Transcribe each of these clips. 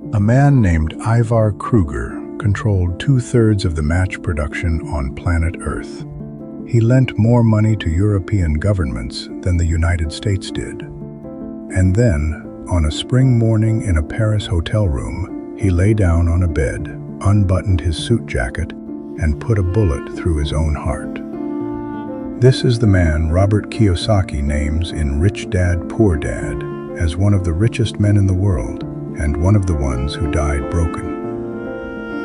A man named Ivar Kreuger controlled 2/3 of the match production on planet Earth. He lent more money to European governments than the United States did. And then, on a spring morning in a Paris hotel room, he lay down on a bed, unbuttoned his suit jacket, and put a bullet through his own heart. This is the man Robert Kiyosaki names in Rich Dad, Poor Dad as one of the richest men in the world and one of the ones who died broken.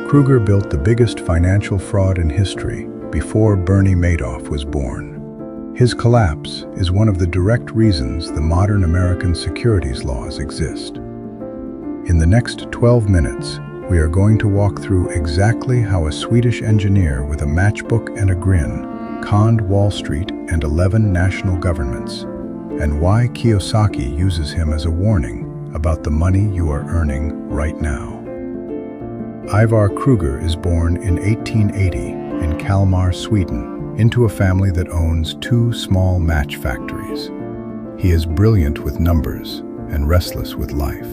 Kreuger built the biggest financial fraud in history before Bernie Madoff was born. His collapse is one of the direct reasons the modern American securities laws exist. In the next 12 minutes, we are going to walk through exactly how a Swedish engineer with a matchbook and a grin conned Wall Street and 11 national governments, and why Kiyosaki uses him as a warning about the money you are earning right now. Ivar Kreuger is born in 1880 in Kalmar, Sweden, into a family that owns 2 small match factories. He is brilliant with numbers and restless with life.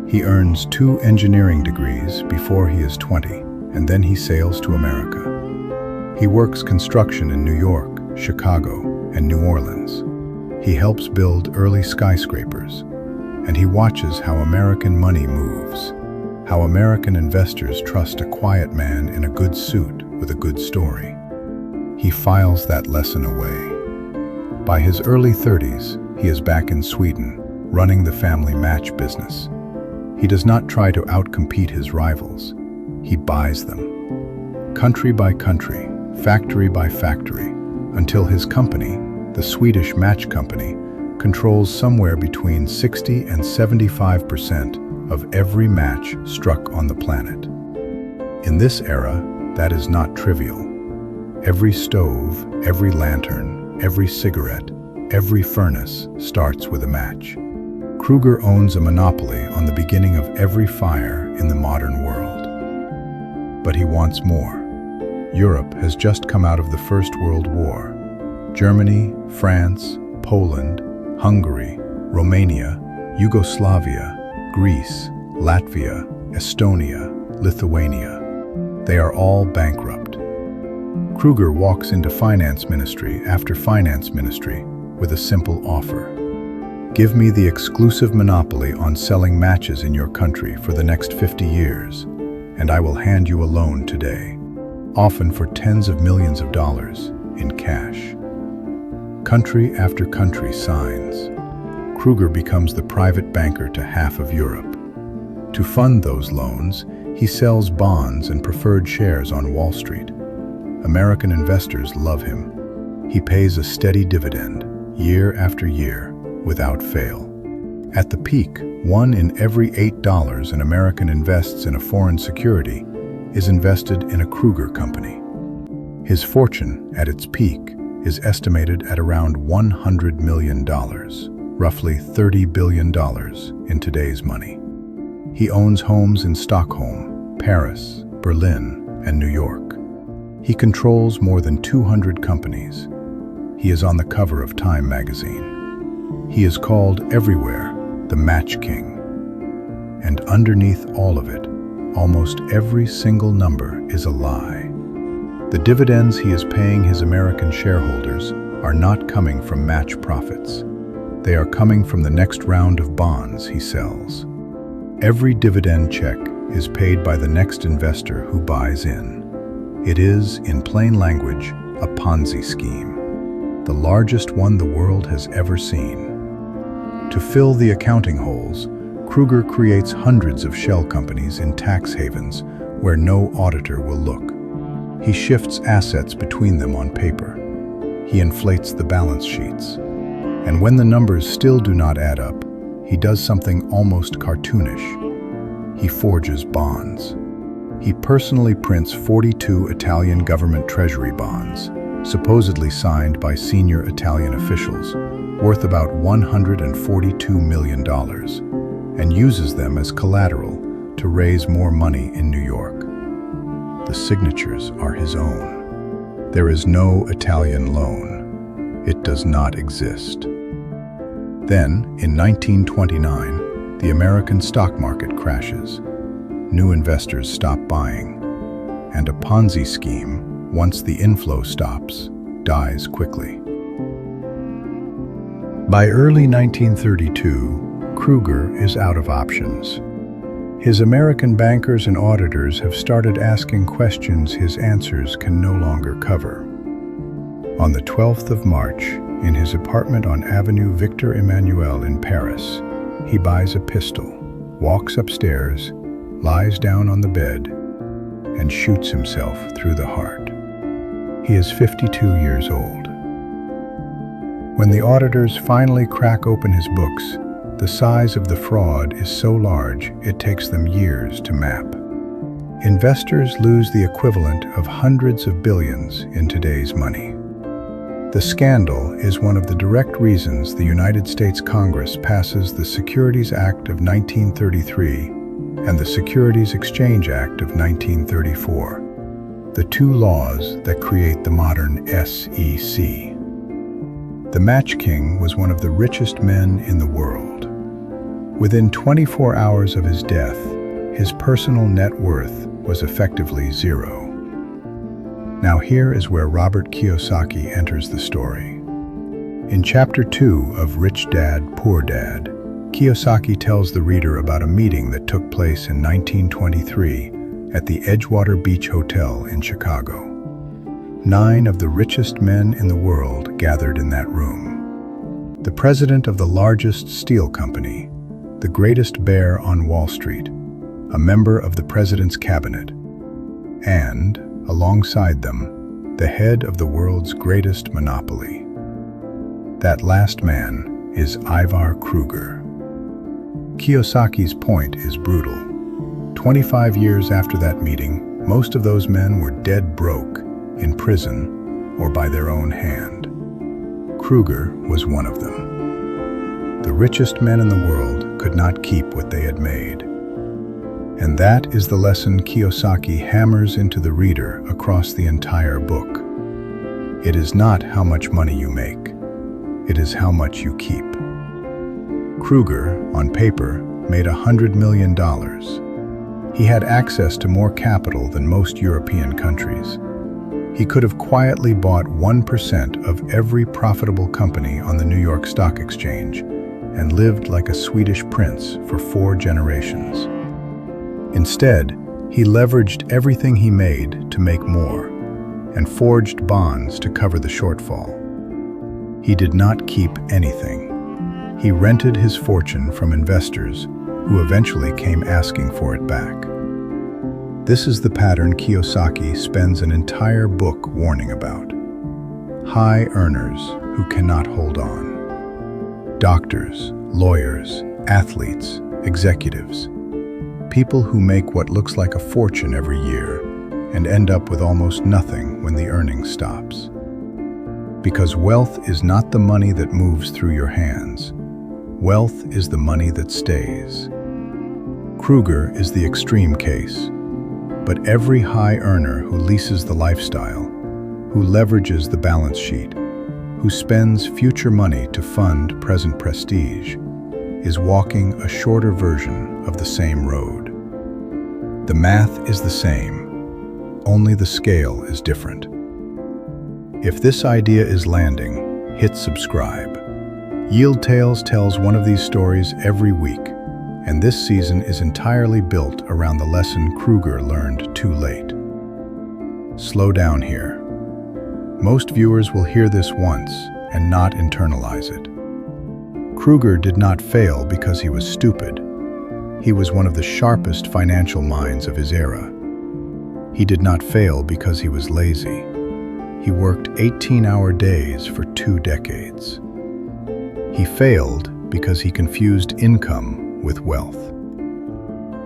He earns 2 engineering degrees before he is 20, and then he sails to America. He works construction in New York, Chicago, and New Orleans. He helps build early skyscrapers, and he watches how American money moves, how American investors trust a quiet man in a good suit with a good story. He files that lesson away. By his early 30s, he is back in Sweden, running the family match business. He does not try to outcompete his rivals. He buys them, country by country, factory by factory, until his company, the Swedish Match Company, controls somewhere between 60 and 75% of every match struck on the planet. In this era, that is not trivial. Every stove, every lantern, every cigarette, every furnace starts with a match. Kreuger owns a monopoly on the beginning of every fire in the modern world. But he wants more. Europe has just come out of the First World War. Germany, France, Poland, Hungary, Romania, Yugoslavia, Greece, Latvia, Estonia, Lithuania. They are all bankrupt. Kreuger walks into finance ministry after finance ministry with a simple offer. Give me the exclusive monopoly on selling matches in your country for the next 50 years, and I will hand you a loan today, often for tens of millions of dollars in cash. Country after country signs. Kreuger becomes the private banker to half of Europe. To fund those loans, he sells bonds and preferred shares on Wall Street. American investors love him. He pays a steady dividend, year after year, without fail. At the peak, 1 in every $8 an American invests in a foreign security is invested in a Kreuger company. His fortune, at its peak, is estimated at around $100 million, roughly $30 billion in today's money. He owns homes in Stockholm, Paris, Berlin, and New York. He controls more than 200 companies. He is on the cover of Time magazine. He is called everywhere the Match King. And underneath all of it, almost every single number is a lie. The dividends he is paying his American shareholders are not coming from match profits. They are coming from the next round of bonds he sells. Every dividend check is paid by the next investor who buys in. It is, in plain language, a Ponzi scheme, the largest one the world has ever seen. To fill the accounting holes, Kreuger creates hundreds of shell companies in tax havens where no auditor will look. He shifts assets between them on paper. He inflates the balance sheets. And when the numbers still do not add up, he does something almost cartoonish. He forges bonds. He personally prints 42 Italian government treasury bonds, supposedly signed by senior Italian officials, worth about $142 million, and uses them as collateral to raise more money in New York. The signatures are his own. There is no Italian loan. It does not exist. Then, in 1929, the American stock market crashes. new investors stop buying. And a Ponzi scheme, once the inflow stops, dies quickly. By early 1932, Kreuger is out of options. His American bankers and auditors have started asking questions his answers can no longer cover. On the 12th of March, in his apartment on Avenue Victor Emmanuel in Paris, he buys a pistol, walks upstairs, lies down on the bed, and shoots himself through the heart. He is 52 years old. When the auditors finally crack open his books, the size of the fraud is so large it takes them years to map. Investors lose the equivalent of hundreds of billions in today's money. The scandal is one of the direct reasons the United States Congress passes the Securities Act of 1933 and the Securities Exchange Act of 1934, the two laws that create the modern SEC. The Match King was one of the richest men in the world. Within 24 hours of his death, his personal net worth was effectively zero. Now here is where Robert Kiyosaki enters the story. In Chapter 2 of Rich Dad, Poor Dad, Kiyosaki tells the reader about a meeting that took place in 1923 at the Edgewater Beach Hotel in Chicago. 9 of the richest men in the world gathered in that room. The president of the largest steel company, the greatest bear on Wall Street, a member of the president's cabinet, and, alongside them, the head of the world's greatest monopoly. That last man is Ivar Kreuger. Kiyosaki's point is brutal. 25 years after that meeting, most of those men were dead broke, in prison, or by their own hand. Kreuger was one of them. The richest men in the world could not keep what they had made. And that is the lesson Kiyosaki hammers into the reader across the entire book. It is not how much money you make. It is how much you keep. Kreuger, on paper, made $100 million. He had access to more capital than most European countries. He could have quietly bought 1% of every profitable company on the New York Stock Exchange and lived like a Swedish prince for 4 generations. Instead, he leveraged everything he made to make more and forged bonds to cover the shortfall. He did not keep anything. He rented his fortune from investors who eventually came asking for it back. This is the pattern Kiyosaki spends an entire book warning about. High earners who cannot hold on. Doctors, lawyers, athletes, executives. People who make what looks like a fortune every year and end up with almost nothing when the earning stops. Because wealth is not the money that moves through your hands. Wealth is the money that stays. Kreuger is the extreme case, but every high earner who leases the lifestyle, who leverages the balance sheet, who spends future money to fund present prestige, is walking a shorter version of the same road. The math is the same, only the scale is different. If this idea is landing, hit subscribe. Yield Tales tells one of these stories every week, and this season is entirely built around the lesson Kreuger learned too late. Slow down here. Most viewers will hear this once and not internalize it. Kreuger did not fail because he was stupid. He was one of the sharpest financial minds of his era. He did not fail because he was lazy. He worked 18-hour days for 2 decades. He failed because he confused income with wealth.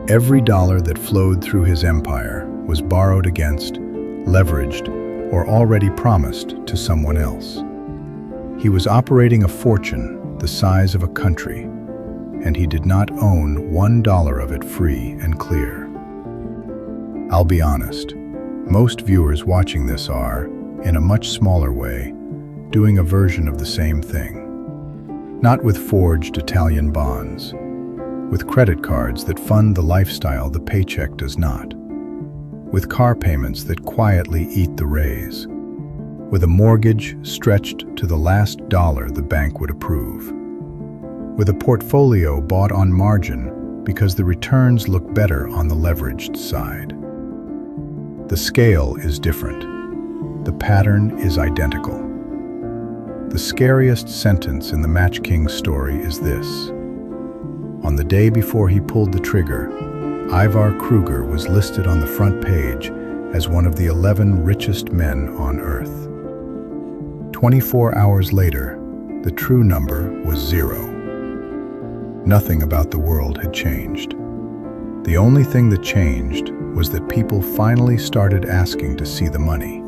Every dollar that flowed through his empire was borrowed against, leveraged, or already promised to someone else. He was operating a fortune the size of a country, and he did not own $1 of it free and clear. I'll be honest, most viewers watching this are, in a much smaller way, doing a version of the same thing. Not with forged Italian bonds, with credit cards that fund the lifestyle the paycheck does not, with car payments that quietly eat the raise, with a mortgage stretched to the last dollar the bank would approve, with a portfolio bought on margin because the returns look better on the leveraged side. The scale is different. The pattern is identical. The scariest sentence in the Match King's story is this. On the day before he pulled the trigger, Ivar Kreuger was listed on the front page as one of the 11 richest men on Earth. 24 hours later, the true number was 0. Nothing about the world had changed. The only thing that changed was that people finally started asking to see the money.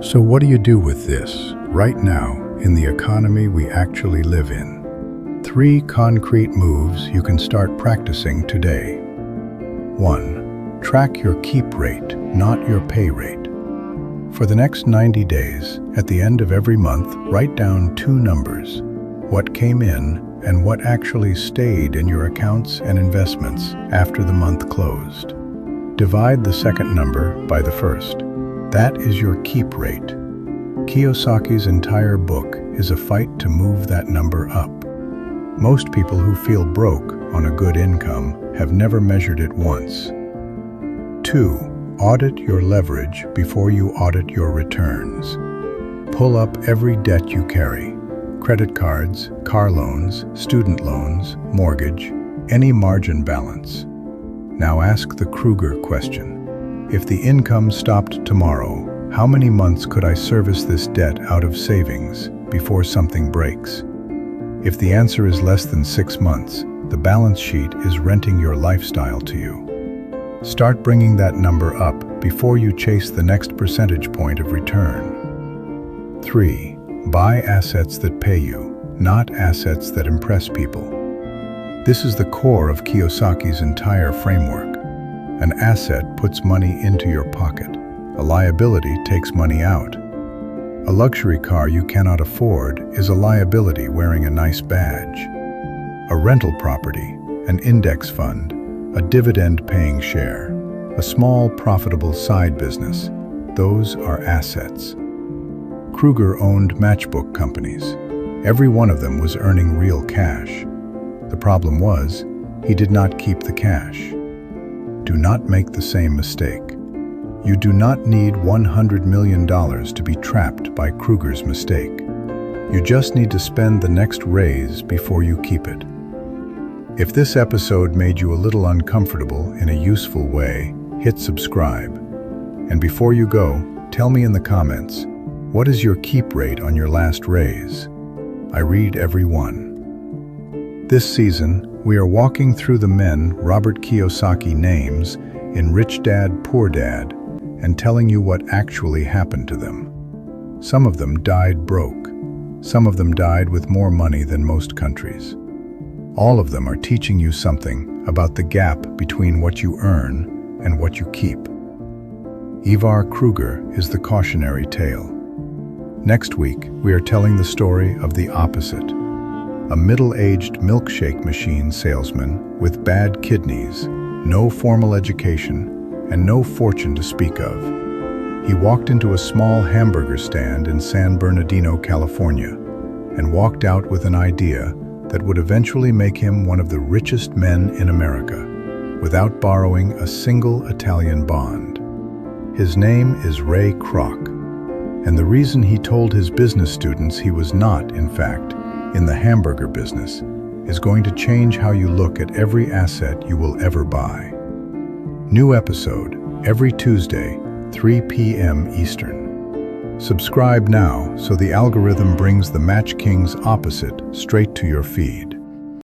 So what do you do with this, right now, in the economy we actually live in? 3 concrete moves you can start practicing today. 1. Track your keep rate, not your pay rate. For the next 90 days, at the end of every month, write down 2 numbers, what came in and what actually stayed in your accounts and investments after the month closed. Divide the second number by the first. That is your keep rate. Kiyosaki's entire book is a fight to move that number up. Most people who feel broke on a good income have never measured it once. 2. Audit your leverage before you audit your returns. Pull up every debt you carry. Credit cards, car loans, student loans, mortgage, any margin balance. Now ask the Kreuger question. If the income stopped tomorrow, how many months could I service this debt out of savings before something breaks? If the answer is less than 6 months, the balance sheet is renting your lifestyle to you. Start bringing that number up before you chase the next percentage point of return. 3. Buy assets that pay you, not assets that impress people. This is the core of Kiyosaki's entire framework. An asset puts money into your pocket. A liability takes money out. A luxury car you cannot afford is a liability wearing a nice badge. A rental property, an index fund, a dividend-paying share, a small profitable side business, those are assets. Kreuger owned matchbook companies. Every one of them was earning real cash. The problem was, he did not keep the cash. Do not make the same mistake. You do not need $100 million to be trapped by Kreuger's mistake. You just need to spend the next raise before you keep it. If this episode made you a little uncomfortable in a useful way, hit subscribe. And before you go, tell me in the comments, what is your keep rate on your last raise? I read every one. This season, we are walking through the men Robert Kiyosaki names in Rich Dad, Poor Dad, and telling you what actually happened to them. Some of them died broke. Some of them died with more money than most countries. All of them are teaching you something about the gap between what you earn and what you keep. Ivar Kreuger is the cautionary tale. Next week, we are telling the story of the opposite. A middle-aged milkshake machine salesman with bad kidneys, no formal education, and no fortune to speak of. He walked into a small hamburger stand in San Bernardino, California, and walked out with an idea that would eventually make him one of the richest men in America, without borrowing a single Italian bond. His name is Ray Kroc. And the reason he told his business students he was not, in fact, in the hamburger business is going to change how you look at every asset you will ever buy. New episode every Tuesday, 3 p.m. Eastern. Subscribe now so the algorithm brings the Match King's opposite straight to your feed.